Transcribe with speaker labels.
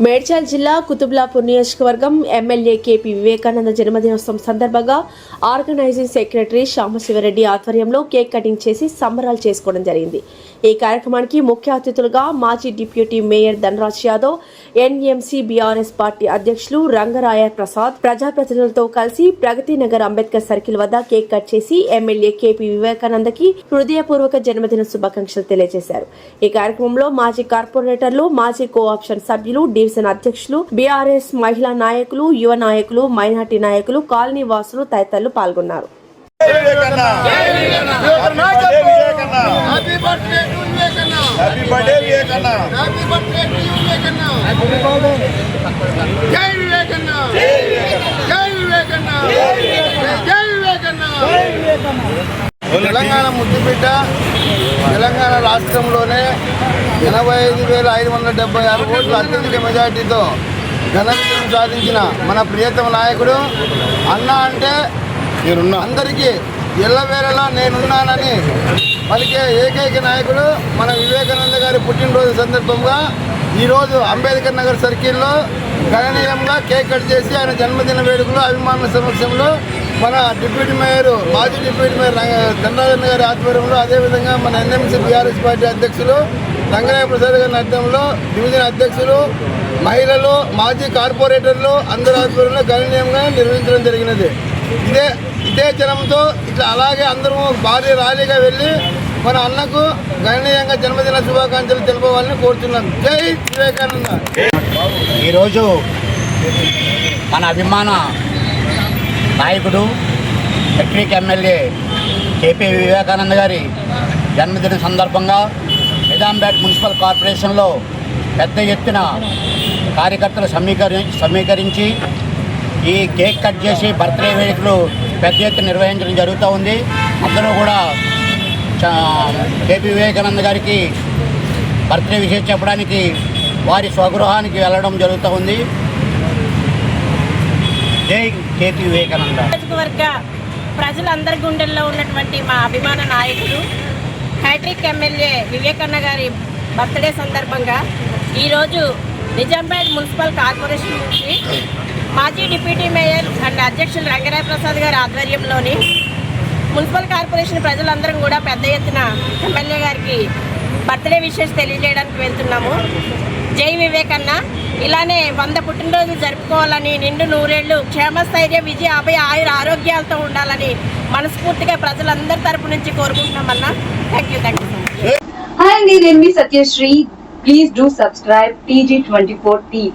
Speaker 1: మేడ్చల్ జిల్లా కుతుబ్లాపూర్ నియోజకవర్గం MLA KP Vivekananda జన్మదినోత్సవం సందర్భంగా ఆర్గనైజింగ్ సెక్రటరీ శ్యామశివరెడ్డి ఆధ్వర్యంలో కేక్ కటింగ్ చేసి సంబరాలు చేసుకోవడం జరిగింది. ఈ కార్యక్రమానికి ముఖ్య అతిథులుగా మాజీ deputy mayor Dhanraj Yadav, NMC BRS party అధ్యక్షులు రంగరాయ ప్రసాద్ ప్రజాప్రతినిధులతో కలిసి ప్రగతి నగర్ అంబేద్కర్ సర్కిల్ వద్ద కేక్ కట్ చేసి ఎమ్మెల్యే కేపీ వివేకానందకి హృదయపూర్వక జన్మదిన శుభాకాంక్షలు తెలియజేశారు. ఈ కార్యక్రమంలో మాజీ కార్పొరేటర్లు, మాజీ కోఆప్షన్ సభ్యులు, డివిజన్ అధ్యక్షులు, బీఆర్ఎస్ మహిళా నాయకులు, యువ నాయకులు, మైనార్టీ నాయకులు, కాలనీ వాసులు తదితరులు పాల్గొన్నారు.
Speaker 2: తెలంగాణ ముద్దుబిడ్డ తెలంగాణ రాష్ట్రంలోనే 85,576 ఓట్ల అత్యధిక మెజార్టీతో ఘన విజయం సాధించిన మన ప్రియతమ నాయకుడు అన్న అంటే అందరికీ ఎల్లవేళలా నేనున్నానని పలికే ఏకైక నాయకుడు మన వివేకానంద గారి పుట్టినరోజు సందర్భంగా ఈరోజు అంబేద్కర్ నగర్ సర్కిల్లో గణనీయంగా కేక్ కట్ చేసి ఆయన జన్మదిన వేడుకలు అభిమానుల సమక్షంలో మన డిప్యూటీ మేయర్, మాజీ డిప్యూటీ మేయర్ ధనరాజన్ గారి ఆధ్వర్యంలో, అదేవిధంగా మన ఎన్ఎంసీ బీఆర్ఎస్ పార్టీ అధ్యక్షులు రంగరాయ ప్రసాద్ గారి ఆధ్వర్యంలో, డివిజన్ అధ్యక్షులు, మహిళలు, మాజీ కార్పొరేటర్లు అందరి ఆధ్వర్యంలో గణనీయంగా నిర్వహించడం జరిగినది. ఇదే జనంతో ఇట్లా అలాగే అందరూ భారీ ర్యాలీగా వెళ్ళి మన అన్నకు గణనీయంగా జన్మదిన శుభాకాంక్షలు తెలుపవాలని కోరుతున్నాం. జై వివేకానంద.
Speaker 3: ఈరోజు మన అభిమాన నాయకుడు మెట్రిక్ ఎమ్మెల్యే కేపీ వివేకానంద గారి జన్మదిన సందర్భంగా నిజాంపేట మున్సిపల్ కార్పొరేషన్లో పెద్ద ఎత్తున కార్యకర్తలు సమీకరించి ఈ కేక్ కట్ చేసి బర్త్డే వేడుకలు పెద్ద ఎత్తున నిర్వహించడం జరుగుతూ ఉంది. అందరూ కూడా కేపీ వివేకానంద గారికి బర్త్డే విషయం చెప్పడానికి వారి స్వగృహానికి వెళ్ళడం జరుగుతూ ఉంది. జై కేపీ వివేకానంద.
Speaker 4: నియోజకవర్గ ప్రజలందరి గుండెల్లో ఉన్నటువంటి మా అభిమాన నాయకుడు హ్యాట్రిక్ ఎమ్మెల్యే వివేకానంద గారి బర్త్డే సందర్భంగా ఈరోజు నిజాంపేట మున్సిపల్ కార్పొరేషన్ నుంచి మాజీ డిప్యూటీ మేయర్ అండ్ అధ్యక్షులు రంగరాయ ప్రసాద్ గారి ఆధ్వర్యంలోని మున్సిపల్ కార్పొరేషన్ ప్రజలందరం కూడా పెద్ద ఎత్తున ఎమ్మెల్యే గారికి బర్త్డే విషెస్ తెలియజేయడానికి వెళ్తున్నాము. జై వివేకన్న. ఇలానే 100 పుట్టినరోజులు జరుపుకోవాలని, నిండు నూరేళ్లు క్షేమస్థైర్య విజయ అభయ ఆయుర ఆరోగ్యాలతో ఉండాలని మనస్ఫూర్తిగా ప్రజలందరి తరపు నుంచి కోరుకుంటున్నామన్నా. Thank you.
Speaker 5: హాయ్ అండి, నేను మీ Satyasri. Please do subscribe TG24 TV.